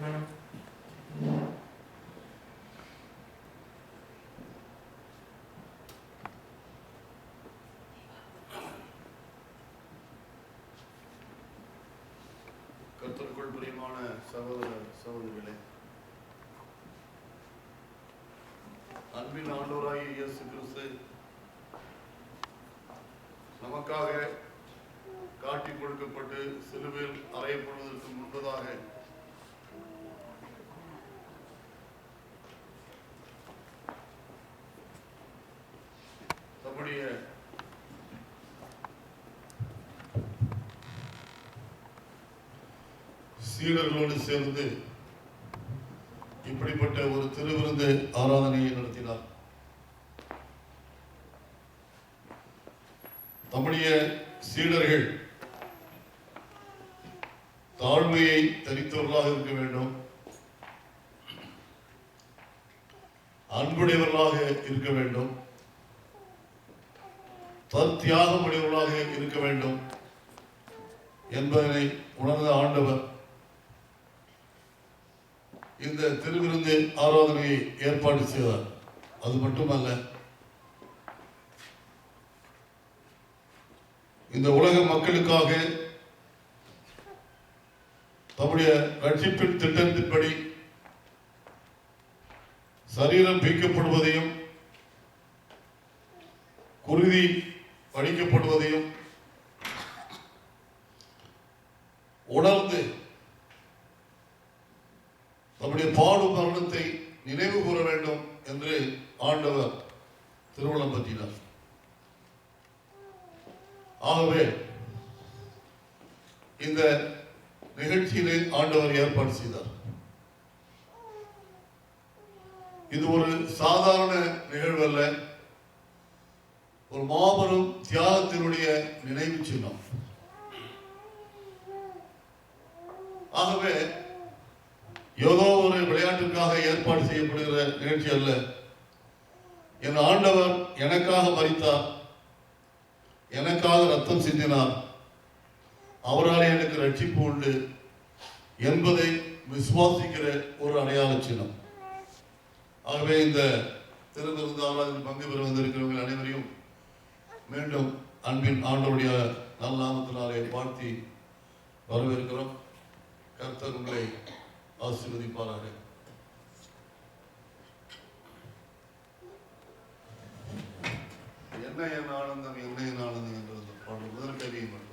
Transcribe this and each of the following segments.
கர்த்தருக்குள் பிரியமான சகோதர சகோதரிகளே, அன்பின் ஆண்டவராகிய இயேசு கிறிஸ்து நமக்காக காட்டிக் கொடுக்கப்பட்டு சிலுவையில் அறையப்படுவதற்கு முன்பதாக நம்முடைய சீடர்களோடு சேர்ந்து இப்படிப்பட்ட ஒரு திருவிருந்து ஆராதனையை நடத்தினார். நம்முடைய சீடர்கள் தாழ்மையை தரித்தவர்களாக இருக்க வேண்டும், அன்புடையவர்களாக இருக்க வேண்டும், தியாகம் உடையவர்களாக இருக்க வேண்டும் என்பதனை உணர்ந்த ஆண்டவர் இந்த திருவிருந்து ஆராதனையை ஏற்பாடு செய்தார். அது மட்டுமல்ல, இந்த உலக மக்களுக்காக தம்முடைய ரட்சிப்பின் திட்டத்தின்படி சரீரம் பிய்க்கப்படுவதையும் குருதி வடிக்கப்படுவதையும் உணர்ந்து நம்முடைய பாடும் மரணத்தை நினைவு கூற வேண்டும் என்று ஆண்டவர் திருவுளம் பற்றினார். ஆகவே இந்த நிகழ்ச்சியிலே ஆண்டவர் ஏற்பாடு செய்தார். இது ஒரு சாதாரண நிகழ்வு அல்ல, ஒரு மாபெரும் தியாகத்தினுடைய நினைவு சின்னம். ஆகவே ஏதோ ஒரு விளையாட்டிற்காக ஏற்பாடு செய்யப்படுகிற நிகழ்ச்சி அல்ல. என் ஆண்டவர் எனக்காக மரித்தார், எனக்காக ரத்தம் சிந்தினார், அவரால் எனக்கு ரட்சிப்பு உண்டு என்பதை விசுவாசிக்கிற ஒரு அடையாள சின்னம். ஆகவே இந்த திருவிருந்து ஆராதனையில் பங்கு பெற வந்திருக்கிறவர்கள் அனைவரையும் மீண்டும் அன்பின் ஆண்டவருடைய நல்ல நாமத்தினாலே வாழ்த்தி வரவேற்கிறோம். கர்த்தர் உங்களை ஆசீர்வதிப்பாராக. என்ன என் ஆனந்தம், என்ன என் ஆனந்தம் என்கிறது பாடல் முதல் கவியை மட்டும்.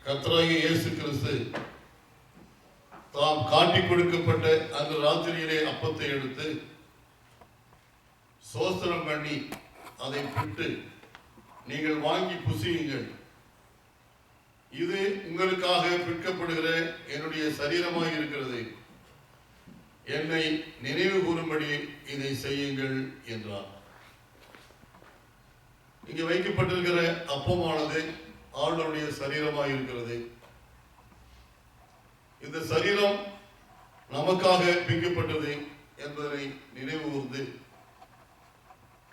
கர்த்தராகிய இயேசு கிறிஸ்து தாம் காட்டிக் கொடுக்கப்பட்ட அந்த ராத்திரியிலே அப்பத்தை எடுத்து சோஸ்திரம் பண்ணி அதை பிட்டு, நீங்கள் வாங்கி புசியுங்கள், இது உங்களுக்காக பிற்கப்படுகிற என்னுடைய சரீரமாக இருக்கிறது, என்னை நினைவு கூறும்படி இதை செய்யுங்கள் என்றார். இங்கே வைக்கப்பட்டிருக்கிற அப்பமானது ஆண்டவருடைய சரீரமாக இருக்கிறது. இந்த சரீரம் நமக்காக பிக்கப்பட்டது என்பதை நினைவு கூர்ந்து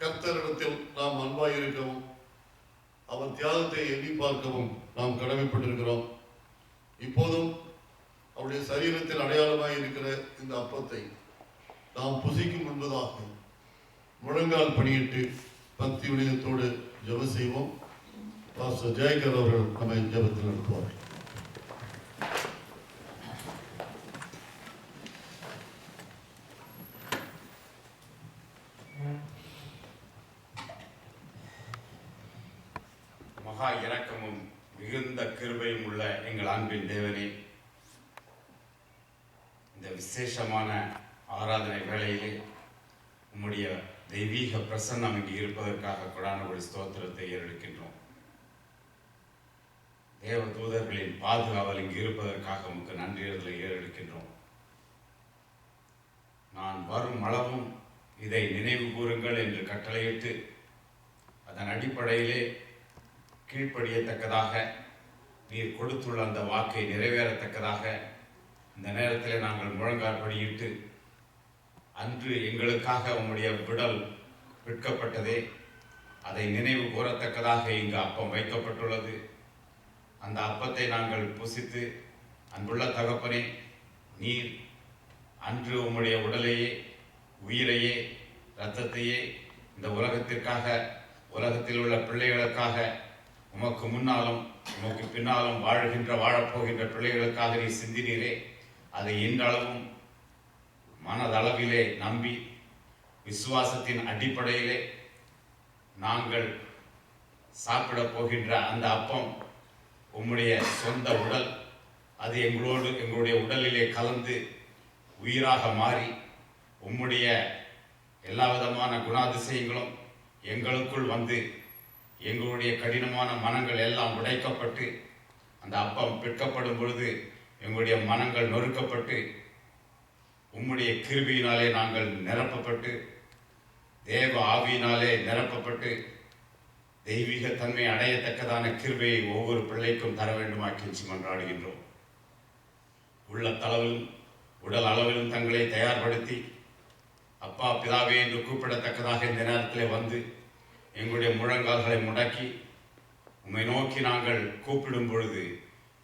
கர்த்தரிடத்தில் நாம் அன்பாய் இருக்கவும் அவர் தியாகத்தை எண்ணி பார்க்கவும் நாம் கடமைப்பட்டிருக்கிறோம். இப்போதும் அவருடைய சரீரத்தில் அடையாளமாய் இருக்கிற இந்த அப்பத்தை நாம் புசிக்கும் முன்பதாக முழங்கால் பணியிட்டு பக்தி விடயத்தோடு ஜெபம் செய்வோம். பாஸ்டர் ஜெயகர் அவர்கள் நம்மை ஜெபத்தில் நடத்துவார்கள். மகா இரக்கமும் மிகுந்த கிருபையும் உள்ள எங்கள் அன்பின் தேவனே, இந்த விசேஷமான ஆராதனை வேளையிலே உம்முடைய தெய்வீக பிரசன்னம் இங்கு இருப்பதற்காக கொடானபடி ஸ்தோத்திரத்தை ஏறெடுக்கின்றோம். தேவ தூதர்களின் பாதுகாவல் இங்கு இருப்பதற்காக உமக்கு நன்றியர்களை ஏறெடுக்கின்றோம். நான் வரும் அளவும் இதை நினைவு கூறுங்கள் என்று கட்டளையிட்டு அதன் அடிப்படையிலே கீழ்ப்படியத்தக்கதாக நீர் கொடுத்துள்ள அந்த வாக்கை நிறைவேறத்தக்கதாக இந்த நேரத்தில் நாங்கள் முழங்கால் படியிட்டு அன்று எங்களுக்காக உம்முடைய விடல் விற்கப்பட்டதே அதை நினைவு கூறத்தக்கதாக இங்கு அப்பம் வைக்கப்பட்டுள்ளது. அந்த அப்பத்தை நாங்கள் புசித்து, அன்புள்ள தகப்பனே, நீர் அன்று உம்முடைய உடலையே உயிரையே இரத்தத்தையே இந்த உலகத்திற்காக, உலகத்தில் உள்ள பிள்ளைகளுக்காக, உமக்கு முன்னாலும் உமக்கு பின்னாலும் வாழப்போகின்ற பிள்ளைகளுக்காக நீ சிந்தினீரே, அதை இன்றளவும் மனதளவிலே நம்பி விசுவாசத்தின் அடிப்படையிலே நாங்கள் சாப்பிடப் போகின்ற அந்த அப்பம் உம்முடைய சொந்த உடல். அது எங்களுடைய உடலிலே கலந்து உயிராக மாறி உம்முடைய எல்லா விதமான குணாதிசயங்களும் எங்களுக்குள் வந்து எங்களுடைய கடினமான மனங்கள் எல்லாம் உடைக்கப்பட்டு அந்த அப்பம் பிற்கப்படும் பொழுது எங்களுடைய மனங்கள் நொறுக்கப்பட்டு உம்முடைய கிருபையினாலே நாங்கள் நிரப்பப்பட்டு, தேவ ஆவியினாலே நிரப்பப்பட்டு தெய்வீக தன்மை அடையத்தக்கதான கிருபையை ஒவ்வொரு பிள்ளைக்கும் தர வேண்டுமாக்கி மன்றாடுகின்றோம். உள்ளத்தளவிலும் உடல் அளவிலும் தங்களை தயார்படுத்தி அப்பா பிதாவே என்று கூப்பிடத்தக்கதாக இந்த நேரத்தில் வந்து எங்களுடைய முழங்கால்களை முடக்கி உம்மை நோக்கி நாங்கள் கூப்பிடும் பொழுது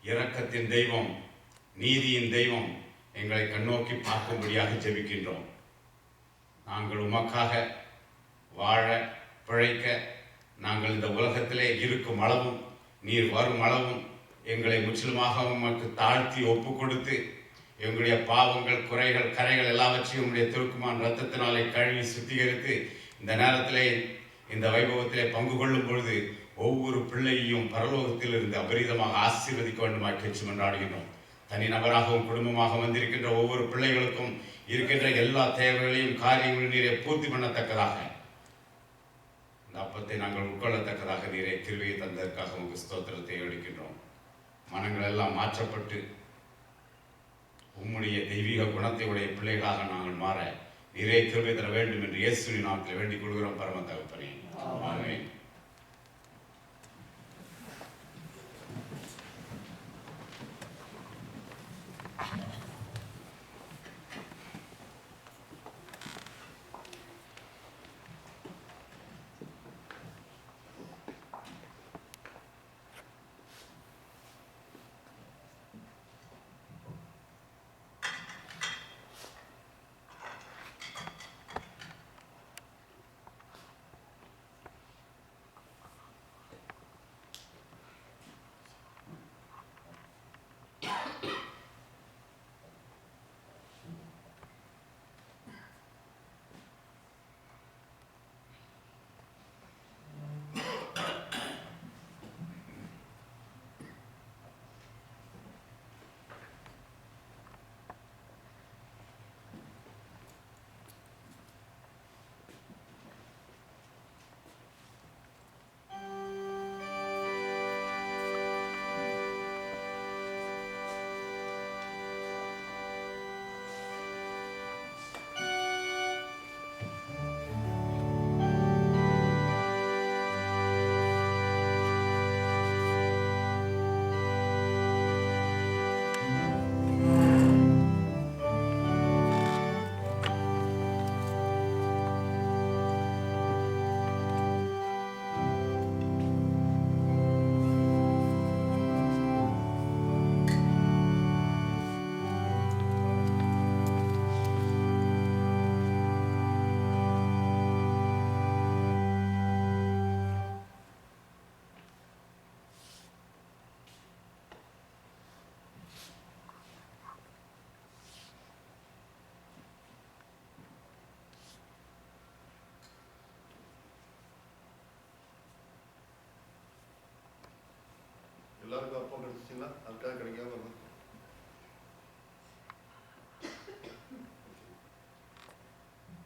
இரக்கத்தின் தெய்வம், நீதியின் தெய்வம் எங்களை கண்ணோக்கி பார்க்கும்படியாக ஜெபிக்கின்றோம். நாங்கள் உமக்காக வாழ பிழைக்க நாங்கள் இந்த உலகத்திலே இருக்கும் அளவும் நீர் வரும் அளவும் எங்களை முற்றிலுமாக உமக்கு தாழ்த்தி ஒப்பு கொடுத்து எங்களுடைய பாவங்கள், குறைகள், கரைகள் எல்லாவற்றையும் உங்களுடைய திருக்குமான் இரத்தத்தினாலே கழுவி சுத்திகரித்து இந்த நேரத்திலே இந்த வைபவத்திலே பங்கு கொள்ளும் பொழுது ஒவ்வொரு பிள்ளையையும் பரலோகத்தில் இருந்து அபரிதமாக ஆசீர்வதிக்க வேண்டுமாக்கி மன்றாடுகின்றோம். தனி நபராகவும் குடும்பமாக வந்திருக்கின்ற ஒவ்வொரு பிள்ளைகளுக்கும் இருக்கின்ற எல்லா தேவைகளையும் காரியங்களையும் நீரை பூர்த்தி பண்ணத்தக்கதாக இந்த அப்பத்தை நாங்கள் உட்கொள்ளத்தக்கதாக நீரை கிருபையை தந்ததற்காக உங்களுக்கு ஸ்தோத்திரத்தை எடுக்கின்றோம். மனங்கள் எல்லாம் மாற்றப்பட்டு உம்முடைய தெய்வீக குணத்தை உடைய பிள்ளைகளாக நாங்கள் மாற நீரை கிருபை தர வேண்டும் என்று இயேசுவின் நாமத்தில் வேண்டிக் கொள்கிறோம். பரம தகப்பனே, ஆமென். வாசிச்சிங்களா? அதுக்காக கிடைக்காம இருந்தா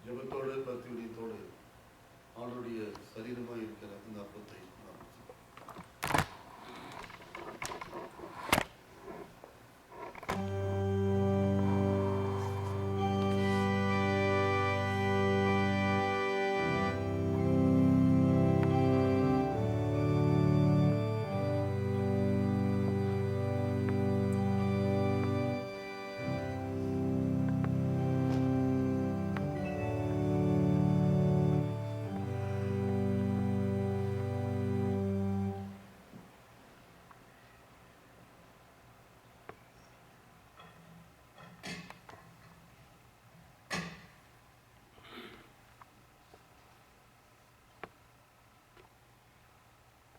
ஜெபத்தோடு பக்தியுடையத்தோடு ஆண்டுடைய சரீரமாக இருக்கிற இந்த அப்பத்தை நாம்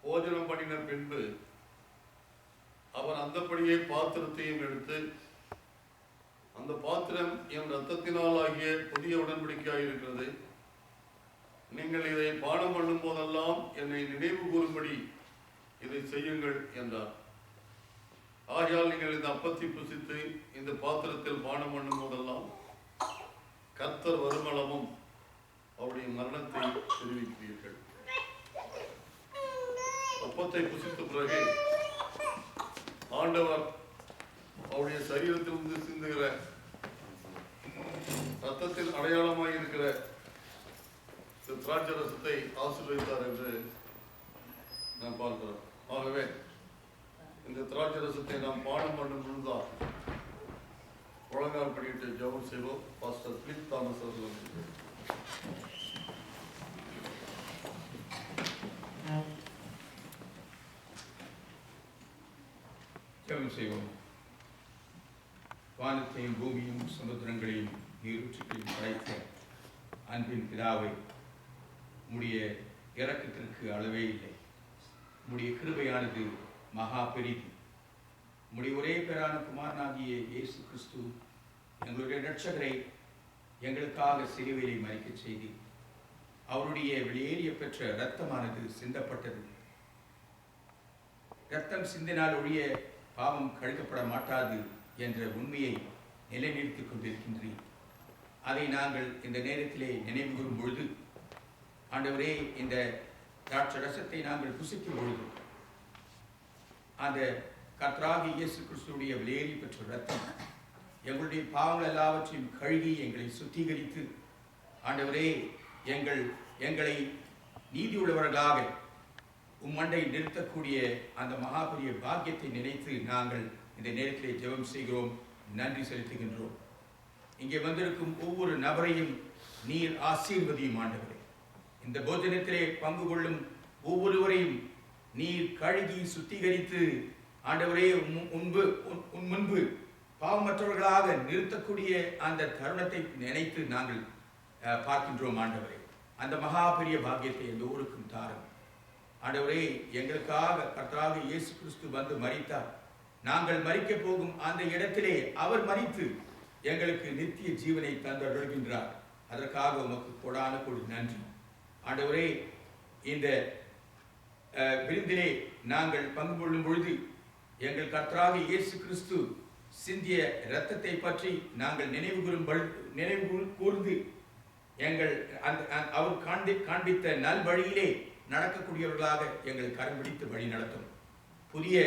போஜனம் பண்ணின பின்பு அவர் அந்தப்படியே பாத்திரத்தையும் எடுத்து, அந்த பாத்திரம் என் இரத்தத்தினால் ஆகிய புதிய உடன்படிக்கையாய் இருக்கிறது, நீங்கள் இதை பானம் பண்ணும் போதெல்லாம் என்னை நினைவு கூறும்படி இதை செய்யுங்கள் என்றார். ஆகையால் நீங்கள் இந்த அப்பத்தை புசித்து இந்த பாத்திரத்தில் பானம் பண்ணும் போதெல்லாம் கர்த்தர் வருமளவும் அவருடைய மரணத்தை தெரிவிக்கிறீர்கள். அப்பத்தை புசித்த பிறகு ஆண்டவர் அவருடைய சரீரத்திலிருந்து சிந்துகிற ரத்தத்தின் அடையாளமாய் இருக்கிற திராட்சை ரசத்தை ஆசீர்வதித்தார் என்று நாம் பார்க்கிறோம். ஆகவே இந்த திராட்சை ரசத்தை நாம் பானம் பண்ணும் பொழுதுதான் முழங்கால் பண்ணிட்டு ஜெபம் செய்வோம். பாஸ்டர் பிலிப் தாமஸ் அவர்கள் ஜெபம் செய்வோம். வானத்தையும் பூமியும் சமுத்திரங்களையும் நீரூற்றுகளையும் படைத்த அன்பின் பிதாவை, உம்முடைய இரக்கத்திற்கு அளவே இல்லை. உம்முடைய கிருபையானது மகா பெரிது. உம்முடைய ஒரே பேரான குமாரனாகிய இயேசு கிறிஸ்து எங்களுடைய இரட்சகரை எங்களுக்காக சிலுவையிலே மரிக்கச் செய்து அவருடைய வெளியேறிய பெற்ற இரத்தமானது சிந்தப்பட்டது. இரத்தம் சிந்தினால் ஒழிய பாவம் கழிக்கப்பட மாட்டாது என்ற உண்மையை நிலைநிறுத்திக் கொண்டிருக்கின்றேன். அதை நாங்கள் இந்த நேரத்திலே நினைவு கூறும் பொழுது, ஆண்டவரே, இந்த திராட்சை ரசத்தை நாங்கள் புசிக்கும் பொழுது அந்த கர்த்தராகிய இயேசு கிறிஸ்துவுடைய வெளியேறி பெற்ற இரத்தம் எங்களுடைய பாவங்கள் எல்லாவற்றையும் கழுகி எங்களை சுத்திகரித்து, ஆண்டவரே, எங்களை நீதியுள்ளவர்களாக உம்மண்டை நிறுத்தக்கூடிய அந்த மகாபெரிய பாக்கியத்தை நினைத்து நாங்கள் இந்த நேரத்திலே ஜெபம் செய்கிறோம், நன்றி செலுத்துகின்றோம். இங்கே வந்திருக்கும் ஒவ்வொரு நபரையும் நீர் ஆசீர்வதியும் ஆண்டவரே. இந்த போஜனத்திலே பங்கு கொள்ளும் ஒவ்வொருவரையும் நீர் கழுகி சுத்திகரித்து, ஆண்டவரே, உன் முன்பு பாவமற்றவர்களாக நிறுத்தக்கூடிய அந்த தருணத்தை நினைத்து நாங்கள் பார்க்கின்றோம் ஆண்டவரே. அந்த மகாபெரிய பாக்கியத்தை எல்லோருக்கும் தாரும் ஆண்டவரே. எங்களுக்காக கர்த்தராகிய இயேசு கிறிஸ்து வந்து மரித்தார். நாங்கள் மரிக்கப் போகும் அந்த இடத்திலே அவர் மரித்து எங்களுக்கு நித்திய ஜீவனை தந்தருள்கின்றார். அதற்காக உமக்கு கொடான கொடி நன்றி ஆண்டவரே. இந்த விருந்திலே நாங்கள் பங்கு கொள்ளும் பொழுது எங்கள் கர்த்தராகிய இயேசு கிறிஸ்து சிந்திய இரத்தத்தை பற்றி நாங்கள் நினைவு கூர்ந்து எங்கள் அவர் காண்பித்த நல் வழியிலே நடக்கக்கூடியவர்களாக எங்களை கரம் பிடித்து வழி நடத்தும். புதிய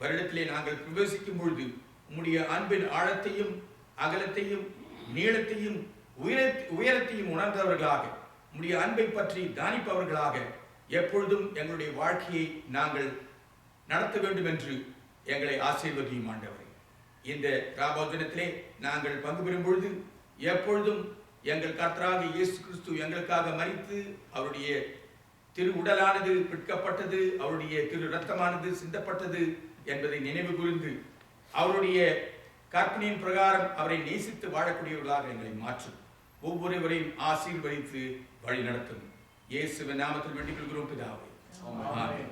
வருடத்திலே நாங்கள் பிரவேசிக்கும் பொழுது உம்முடைய அன்பின் ஆழத்தையும் அகலத்தையும் நீளத்தையும் உயரத்தையும் உணர்ந்தவர்களாக, உம்முடைய அன்பை பற்றி தானிப்பவர்களாக எப்பொழுதும் எங்களுடைய வாழ்க்கையை நாங்கள் நடத்த வேண்டும் என்று எங்களை ஆசீர்வதியும் ஆண்டவரே. இந்த ராபோஜனத்திலே நாங்கள் பங்கு பெறும் பொழுது எப்பொழுதும் எங்கள் கர்த்தராகிய இயேசு கிறிஸ்து எங்களுக்காக மரித்து அவருடைய திரு உடலானது பிற்கப்பட்டது, அவருடைய திரு இரத்தமானது சிந்தப்பட்டது என்பதை நினைவு கூர்ந்து அவருடைய கற்பனையின் பிரகாரம் அவரை நேசித்து வாழக்கூடியவர்களாக எங்களை மாற்றும். ஒவ்வொருவரையும் ஆசீர்வதித்து வழி நடத்தும். இயேசுவின் நாமத்தில் வேண்டிக் கொள்கிறோம் பிதாவே. ஆமென்.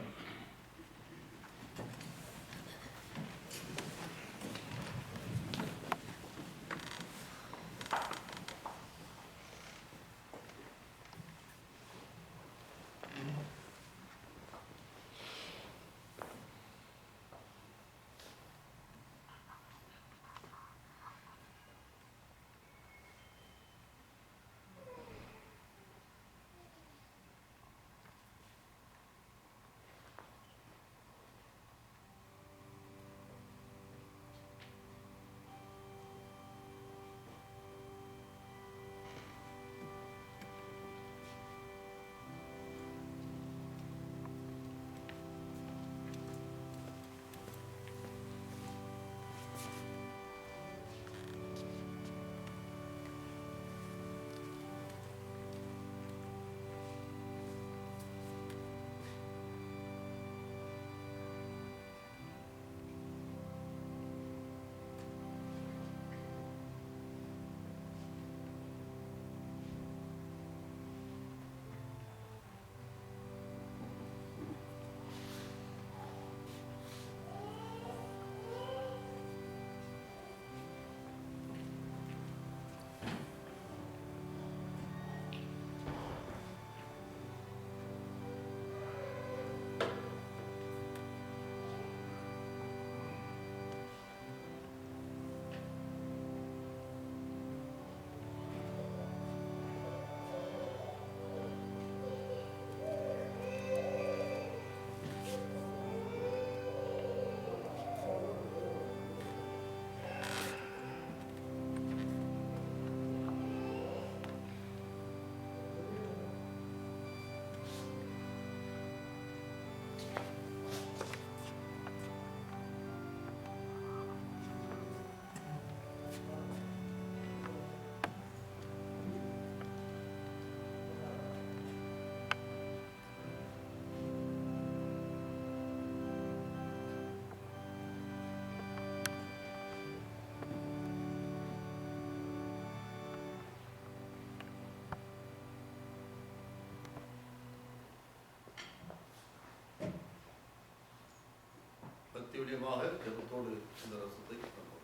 நினைவாக ஜெபத்தோடு இந்த ரசத்தை கொண்டாடுவோம்.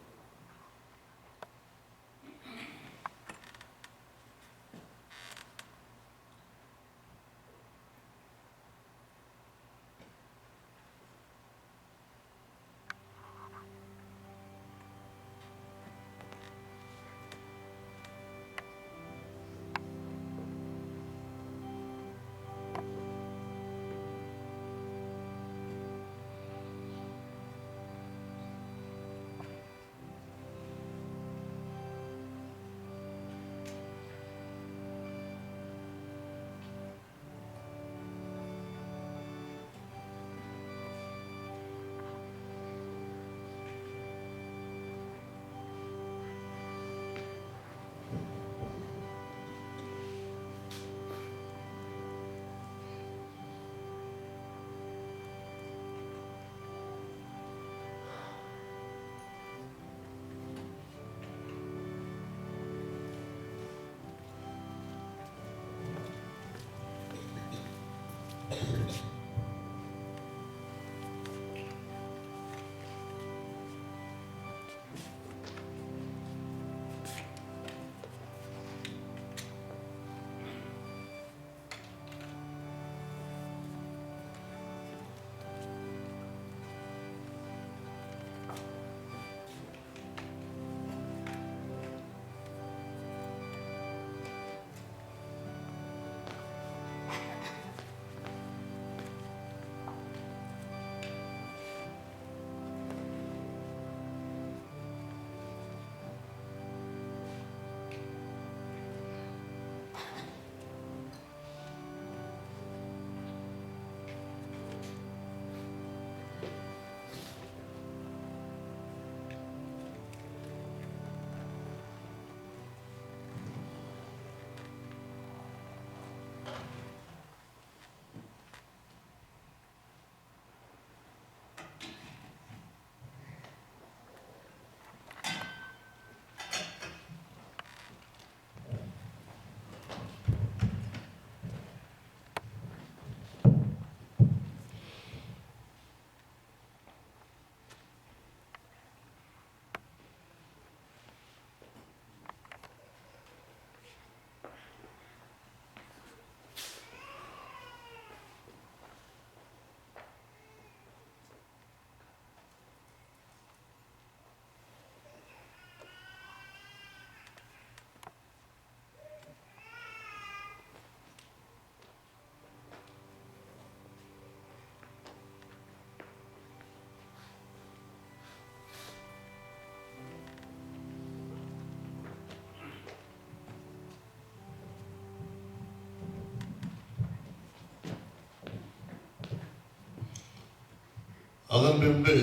அதன் பின்பு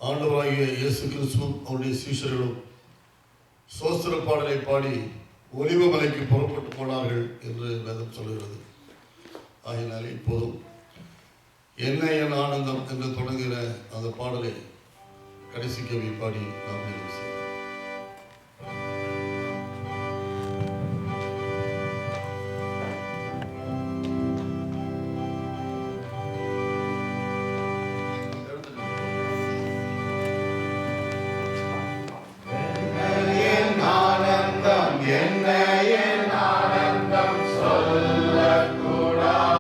ஆண்டவராகிய இயேசு கிறிஸ்துவும் அவருடைய சீஷர்களும் சோஸ்திர பாடலை பாடி ஒலிவ மலைக்கு புறப்பட்டு போனார்கள் என்று வேதம் சொல்கிறது. ஆகினாலே இப்போதும் என்ன என் ஆனந்தம் என்று தொடங்குகிற அந்த பாடலை கடைசி கவி பாடி நாம் நிறைவு செய்வோம்.